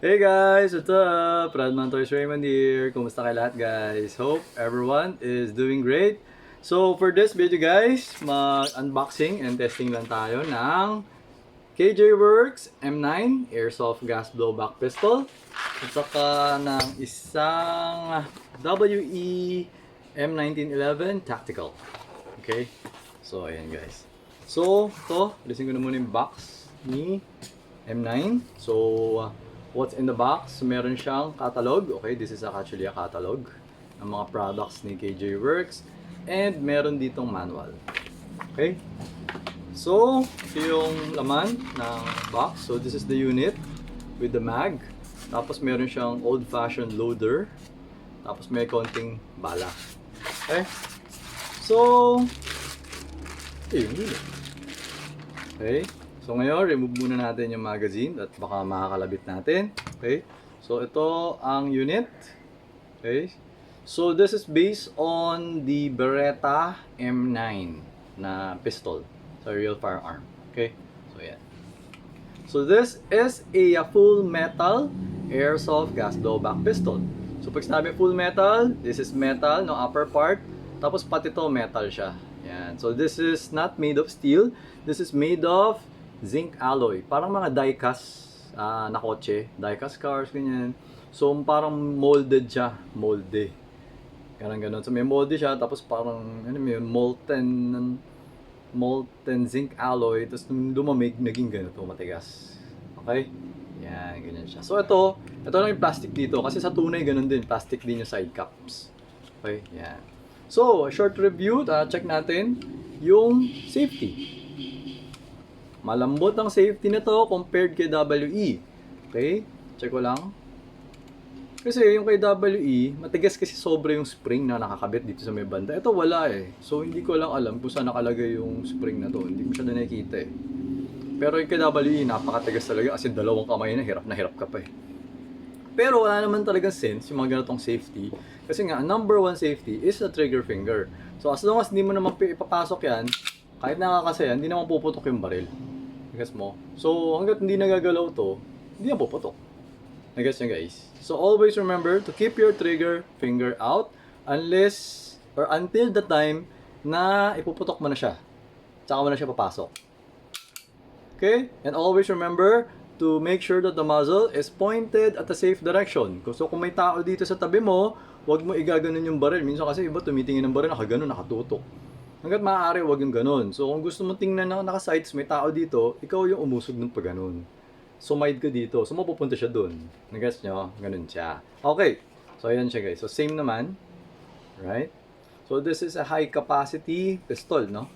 Hey guys, what's up? Radman Toys Raymond here. Kumusta kayo lahat guys? Hope everyone is doing great. So for this video guys, mag-unboxing and testing lang tayo ng KJ Works M9 Airsoft Gas Blowback Pistol at saka ng isang WE M1911 Tactical. Okay? So ayan guys. So ito, alisin ko na muna yung box ni M9. So what's in the box? Meron siyang catalog. Okay, this is actually a catalog ng mga products ni KJ Works. And meron ditong manual. Okay? So, ito yung laman ng box. So, this is the unit with the mag. Tapos meron siyang old-fashioned loader. Tapos may konting bala. Okay? So, yung unit. Okay? So ngayon, remove muna natin yung magazine at baka makakalabit natin. Okay? So ito ang unit. Okay? So this is based on the Beretta M9 na pistol. So real firearm. Okay? So yan. So this is a full metal airsoft gas blowback pistol. So pag sinabi full metal, this is metal, no upper part. Tapos pati to metal siya. Yan. So this is not made of steel. This is made of zinc alloy. Parang mga die-cast na kotse. Die-cast cars, ganyan. So parang molded siya. Molde. Ganun. So may molde siya. Tapos parang ano may molten zinc alloy. Tapos nung lumamig, naging ganito, matigas. Okay? Yan, ganyan siya. So ito lang yung plastic dito. Kasi sa tunay, ganun din. Plastic din yung side caps. Okay? Yan. So, short review. Check natin yung safety. Malambot ang safety nito compared kay WE. Okay? Check ko lang. Kasi yung kay WE, matigas kasi sobra yung spring na nakakabit dito sa may banda. Ito wala eh. So hindi ko lang alam kung saan nakalagay yung spring na to. Hindi ko siya na nakikita eh. Pero yung kay WE, napakatigas talaga kasi dalawang kamay na hirap ka pa eh. Pero wala naman talagang sense yung mga ganitong safety. Kasi nga, number one safety is the trigger finger. So as long as hindi mo naman ipapasok yan, kahit nakakasayan, hindi naman puputok yung baril. Nagas mo? So, hanggat hindi nagagalaw to, hindi yan puputok. Nagas nyo guys? So, always remember to keep your trigger finger out unless or until the time na ipuputok mo na siya. Tsaka mo na siya papasok. Okay? And always remember to make sure that the muzzle is pointed at a safe direction. So, kung may tao dito sa tabi mo, huwag mo igaganon yung baril. Minsan kasi iba tumitingin ng baril, nakaganon, nakatutok. Hanggat maaari, huwag yung ganun. So, kung gusto mo tingnan na naka-sights, may tao dito, ikaw yung umusog ng pag ganun. Sumide ka dito. So, mapupunta siya dun. Nag-gets nyo? Ganun siya. Okay. So, ayan siya guys. So, same naman. Right? So, this is a high-capacity pistol, no?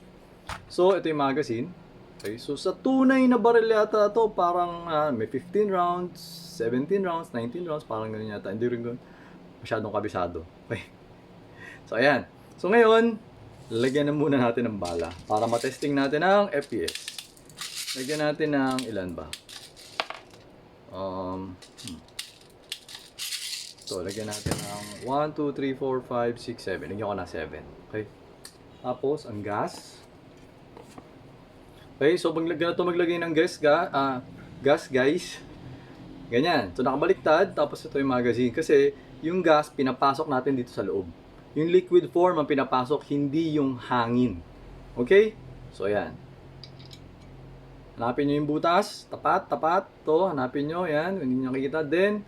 So, ito yung magazine. Okay. So, sa tunay na baril yata ito, parang may 15 rounds, 17 rounds, 19 rounds, parang ganun yata. Hindi rin ganun. Masyadong kabisado. Okay. So, ayan. So, ngayon, lagyan na muna natin ng bala para matesting natin ang FPS. Lagyan natin ng ilan ba? So, lagyan natin ng 1, 2, 3, 4, 5, 6, 7. Lagyan ko na 7. Okay? Tapos, ang gas. Okay, so maglagay ng gas guys. Ganyan. So, nakabaliktad. Tapos, ito yung magazine. Kasi, yung gas, pinapasok natin dito sa loob. Yung liquid form ang pinapasok, hindi yung hangin. Okay? So, ayan. Hanapin nyo yung butas. Tapat. To, hanapin nyo. Ayan. Hindi nyo nakikita. Then,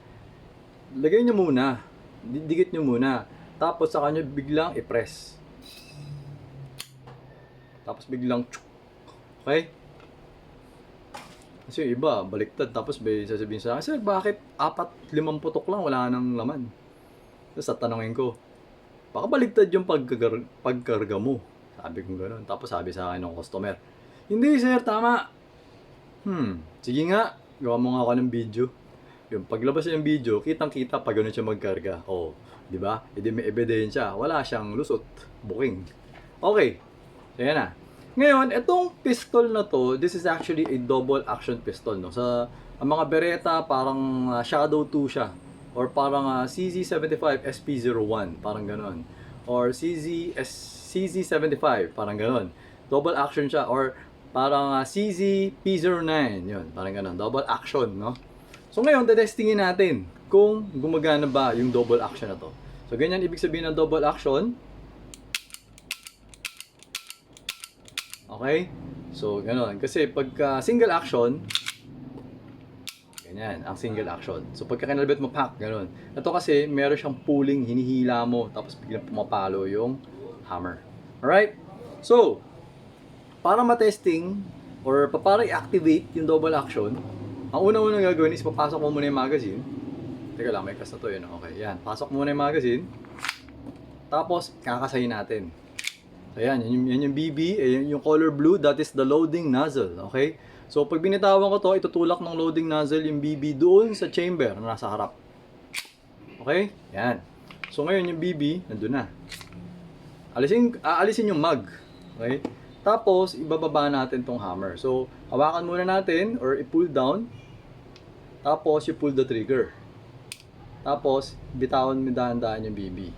lagay nyo muna. Dikit nyo muna. Tapos, saka nyo biglang i-press. Tapos, biglang tsyuk. Okay? Kasi yung iba, baliktad. Tapos, may sasabihin sa akin, sir, bakit 4-5 putok lang? Wala nang laman. Tapos, tatanungin ko, baka baligtad yung pagkarga mo. Sabi ko gano'n. Tapos sabi sa akin ng customer, hindi sir, tama. Sige nga, gawa mo nga ako ng video. Yung paglabas ng video, kitang-kita pag gano'n siya magkarga. Oh, di ba? Hindi may ebidensya. Wala siyang lusot. Booking. Okay. So yan na. Ngayon, itong pistol na to, this is actually a double action pistol. No? Sa ang mga Beretta, parang Shadow 2 siya. Or parang CZ75 SP01, parang ganon. Or CZ75, parang ganon. Double action siya. Or parang CZ P09, yun, parang ganon. Double action, no? So ngayon, testingin natin kung gumagana ba yung double action na to. So ganyan ibig sabihin ng double action. Okay? So ganoon. Kasi pagka single action, ganyan, ang single action. So pagka kinalabit mo, pack, ganoon. Ito kasi, meron siyang pulling, hinihila mo, tapos biglang pumapalo yung hammer. Alright? So, para matesting, or para i-activate yung double action, ang unang-unang gagawin is papasok mo muna yung magazine. Teka lang, may class na to yun. Okay, yan. Pasok muna yung magazine. Tapos, kakasayin natin. So, yan yung BB, yung color blue, that is the loading nozzle. Okay? So, pag binitawan ko to, itutulak ng loading nozzle yung BB doon sa chamber na nasa harap. Okay? Yan. So, ngayon yung BB, nandun na. Aalisin yung mag. Okay? Tapos, ibababa natin tong hammer. So, hawakan muna natin or i-pull down. Tapos, i-pull the trigger. Tapos, bitawan mo dahan-dahan yung BB.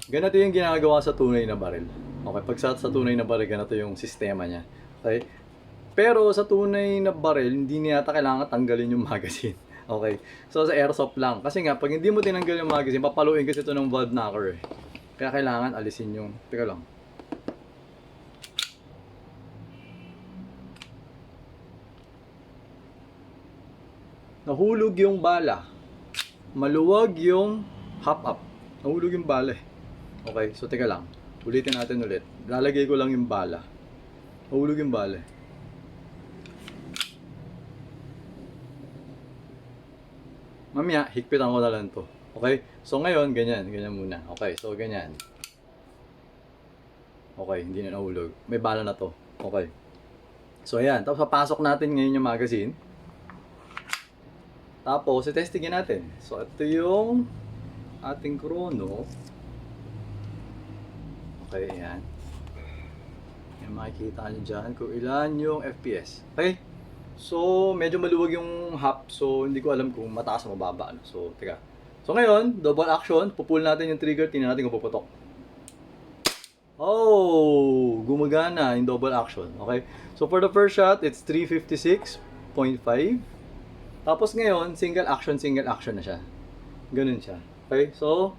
Ganito yung ginagawa sa tunay na baril. Okay, pag sa tunay na baril, ganito yung sistema niya. Okay? Pero sa tunay na baril, hindi niya yata kailangan tanggalin yung magazine. Okay? So, sa airsoft lang. Kasi nga, pag hindi mo tinanggal yung magazine, papaluin kasi ito ng valve knocker eh. Kaya kailangan alisin yung... Teka lang. Nahulog yung bala. Maluwag yung hop up. Nahulog yung bala eh. Okay, so teka lang. Ulitin natin ulit. Lalagay ko lang yung bala. Nahulog yung bala eh. Mamaya, higpitan ko na lang to. Okay? So ngayon, ganyan. Ganyan muna. Okay, so ganyan. Okay, hindi na nahulog. May bala na to. Okay. So ayan. Tapos papasok natin ngayon yung magazine. Tapos, i-testingin natin. So, ito yung ating chrono. Okay, ayan. Yan, makikita nyo dyan kung ilan yung FPS. Okay? So, medyo maluwag yung hop. So, hindi ko alam kung mataas o mababa. Ano? So, teka. So, ngayon, double action. Pupull natin yung trigger. Tingnan natin kung puputok. Oh! Gumagana yung double action. Okay? So, for the first shot, it's 356.5. Tapos ngayon, single action na siya. Ganun siya. Okay, so,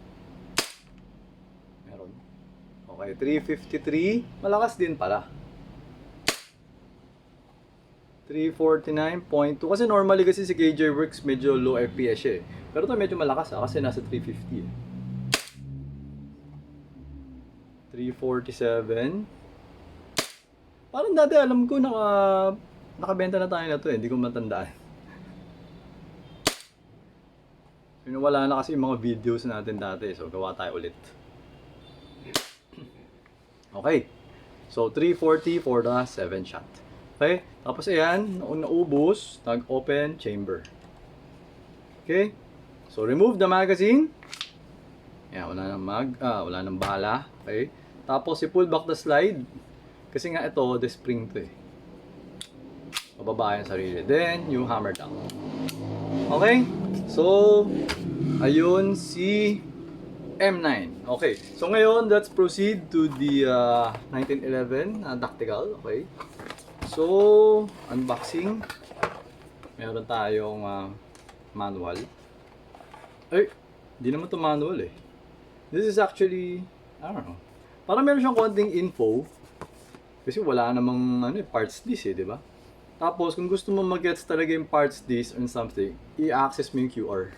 meron. Okay, 353. Malakas din pala. 349.2. Kasi normally kasi si KJ Works medyo low FPS siya eh. Pero ito medyo malakas kasi nasa 350 eh. 347. Parang dati alam ko nakabenta na tayo na to eh. Hindi ko matandaan. Wala na kasi yung mga videos natin dati. So, gawa tayo ulit. Okay. So, 340 for the 7 shot. Okay. Tapos, ayan. Naubos. Nag-open chamber. Okay. So, remove the magazine. Ayan. Wala nang bala. Okay. Tapos, i-pull back the slide. Kasi nga ito, the spring to eh. Pababa yung sarili. Then, you hammer down. Okay. So, ayun si M9. Okay. So ngayon, let's proceed to the 1911 tactical. Okay. So, unboxing. Meron tayong manual. Ay, hindi naman to manual eh. This is actually, I don't know. Parang meron siyang konting info. Kasi wala namang parts list eh, di ba? Tapos, kung gusto mo mag-gets talaga yung parts list or something, i-access mo yung QR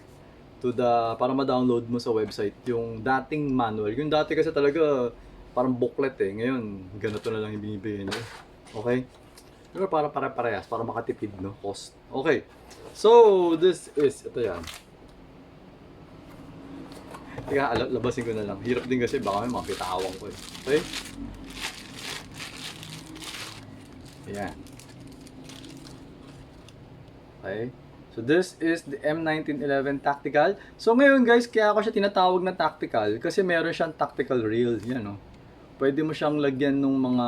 para ma-download mo sa website yung dating manual. Yung dati kasi talaga parang booklet eh. Ngayon, ganito na lang yung binibigay niya. Okay? Pero para parehas, para makatipid, no? Cost. Okay. So, this is, ito yan. Teka, labasin ko na lang. Hirap din kasi, baka may makitawang ko eh. Okay? Ayan. Okay. So this is the M1911 Tactical. So ngayon guys, kaya ako siya tinatawag na tactical kasi meron siyang tactical reel, yan no. Pwede mo siyang lagyan ng mga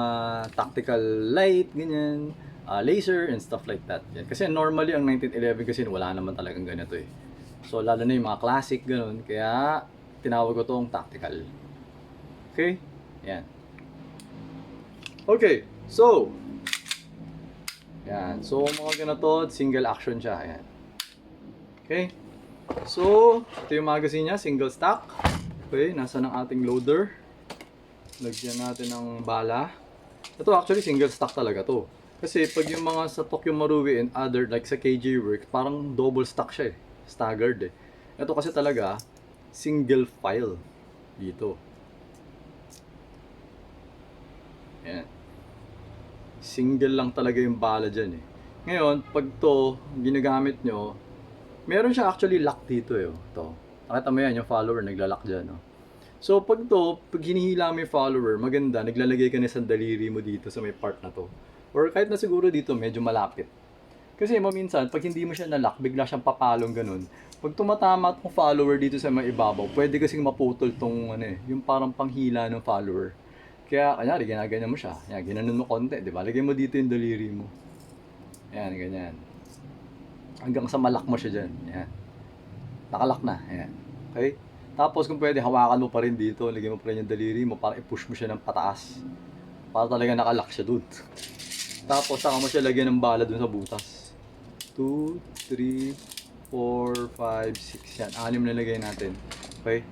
tactical light, ganyan, laser and stuff like that. Yan. Kasi normally ang 1911 kasi wala naman talagang ganito eh. So lalo na yung mga classic ganun, kaya tinawag ko tong tactical. Okay? Yan. Okay. So yan. So, mga ganito, single action siya. Ayan. Okay? So, ito yung magazine niya, single stack. Okay, nasa ng ating loader. Lagyan natin ng bala. Ito actually single stack talaga to. Kasi pag yung mga sa Tokyo Marui and other like sa KJ Works, parang double stack siya eh. Staggered eh. Ito kasi talaga single file dito. Ayan. Single lang talaga yung bala dyan eh. Ngayon, pag to ginagamit nyo, meron siya actually lock dito eh. Ito. Nakita mo yan, yung follower naglalak dyan. No? So, pag hinihila mo yung follower, maganda, naglalagay ka na sa daliri mo dito sa may part na to. Or kahit na siguro dito, medyo malapit. Kasi minsan, pag hindi mo siya nalock, bigla siyang papalong ganun. Pag tumatama itong follower dito sa may ibabaw, pwede kasing maputol tong yung parang panghila ng follower. Kaya, kanyari, ginaganyan mo siya. Yan, ginanon mo konti, di ba? Lagay mo dito yung daliri mo. Yan, ganyan. Hanggang sa malak mo siya dyan. Yan. Nakalak na. Yan. Okay? Tapos kung pwede, hawakan mo pa rin dito. Lagay mo pa rin yung daliri mo para i-push mo siya ng pataas. Para talaga nakalak siya dun. Tapos saka mo siya lagyan ng bala dun sa butas. 2, 3, 4, 5, 6. Yan. 6 na lagay natin. Okay?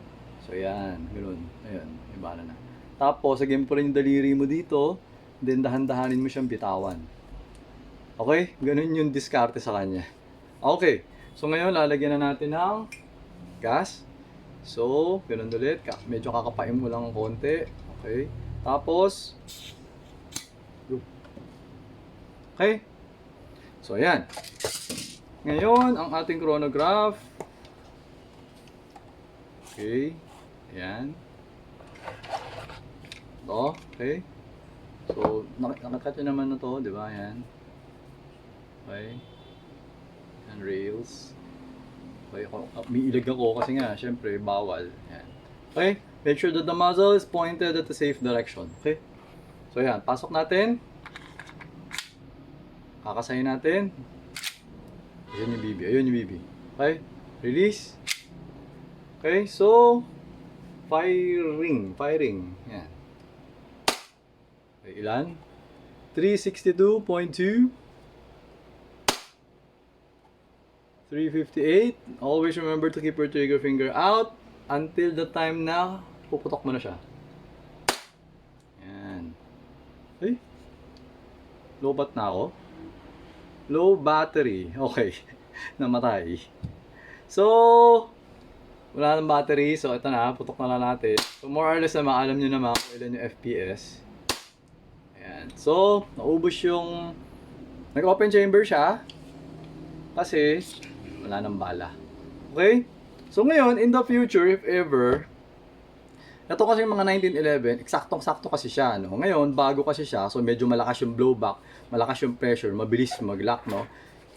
So yan. Ganun. Ayan. May bala na. Tapos, lagyan mo pa rin yung daliri mo dito. Then, dahan-dahanin mo siyang bitawan. Okay? Ganun yung diskarte sa kanya. Okay. So, ngayon, lalagyan na natin ng gas. So, ganun ulit. Medyo kakapain mo lang ng konti. Okay. Tapos, okay. So, ayan. Ngayon, ang ating chronograph. Okay. Ayan. Ito. Okay. So, nakakat nyo naman na to, di ba? Ayan. Okay. And rails. Okay, umiilag ako kasi nga, syempre, bawal. Ayan. Okay, make sure that the muzzle is pointed at the safe direction. Okay? So, ayan, pasok natin. Kakasayin natin. Ayun yung BB, ayun yung BB. Okay, release. Okay, so, firing. Ayan. Okay, ilan? 362.2. 358. Always remember to keep your trigger finger out until the time na puputok mo na siya. Yan. Ay. Low bat na ako. Low battery. Okay. Namatay. So, wala nang battery. So, ito na. Putok na lang natin. So, more or less naman, alam nyo naman kung ilan yung FPS. Ayan. So, naubos yung nag-open chamber siya. Kasi, wala nang bala. Okay? So ngayon, in the future, if ever, ito kasi yung mga 1911, eksaktong-sakto kasi siya, no? Ngayon, bago kasi siya, so medyo malakas yung blowback, malakas yung pressure, mabilis mag-lock, no?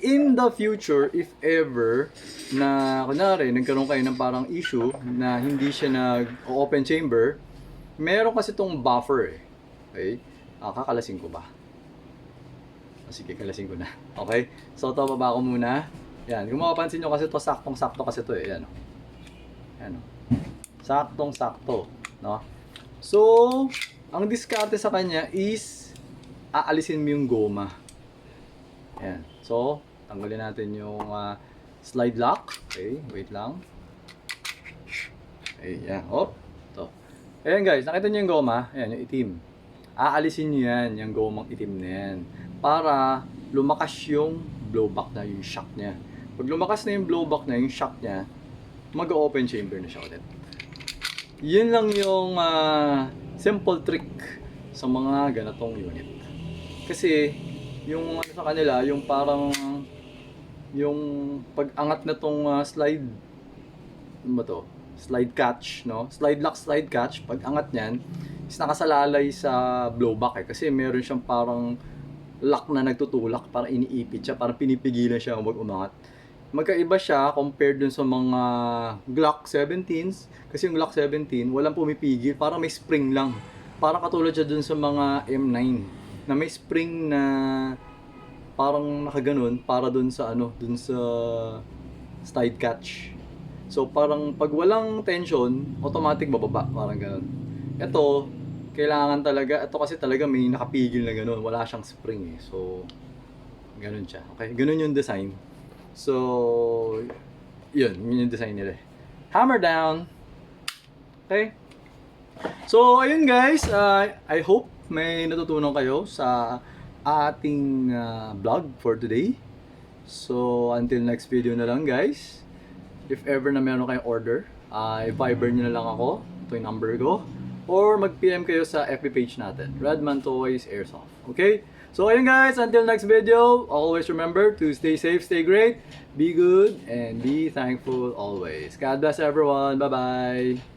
In the future, if ever, na, kunwari, nagkaroon kayo ng parang issue na hindi siya nag-open chamber, meron kasi itong buffer, eh. Okay? Kakalasin ko ba? Sige, kalasin ko na. Okay? So, ito, baba ko muna. Yan. Kung mapapansin nyo kasi ito, saktong-sakto kasi ito eh. Yan. Yan. Saktong-sakto. No? So, ang diskarte sa kanya is aalisin mo yung goma. Yan. So, tanggalin natin yung slide lock. Okay, wait lang. Okay, yan. Hop. Ito. Ayan guys, nakita nyo yung goma? Ayan, yung itim. Aalisin nyo yan, yung gomang itim na yan. Para lumakas yung blowback na, yung shock niya. Pag lumakas na yung blowback na, yung shock niya, mag-open chamber na siya ulit. Yun lang yung simple trick sa mga ganatong unit. Kasi, yung ano sa kanila, yung parang, yung pag-angat na tong slide, ano ba to? Slide catch, no? Slide lock, slide catch, pag-angat niyan, is nakasalalay sa blowback eh. Kasi meron siyang parang lock na nagtutulak, para iniipit siya, parang pinipigilan siya huwag umangat. Magkaiba siya compared dun sa mga Glock 17s. Kasi yung Glock 17, walang pumipigil, parang may spring lang. Parang katulad siya dun sa mga M9, na may spring na parang nakaganon, para dun sa ano, dun sa slide catch. So parang pag walang tension, automatic bababa, parang ganon. Ito, kailangan talaga, ito kasi talaga may nakapigil na gano'n, wala siyang spring eh. So, gano'n siya. Okay, gano'n yung design. So, yun yung design nila. Hammer down. Okay? So, ayun guys, I hope may natutunan kayo sa ating vlog for today. So, until next video na lang guys. If ever na meron kayong order, i-Viber nyo na lang ako. Ito yung number ko. Or mag-PM kayo sa FB page natin, Redman Toys Airsoft. Okay? So ayun guys, until next video, always remember to stay safe, stay great, be good, and be thankful always. God bless everyone. Bye-bye.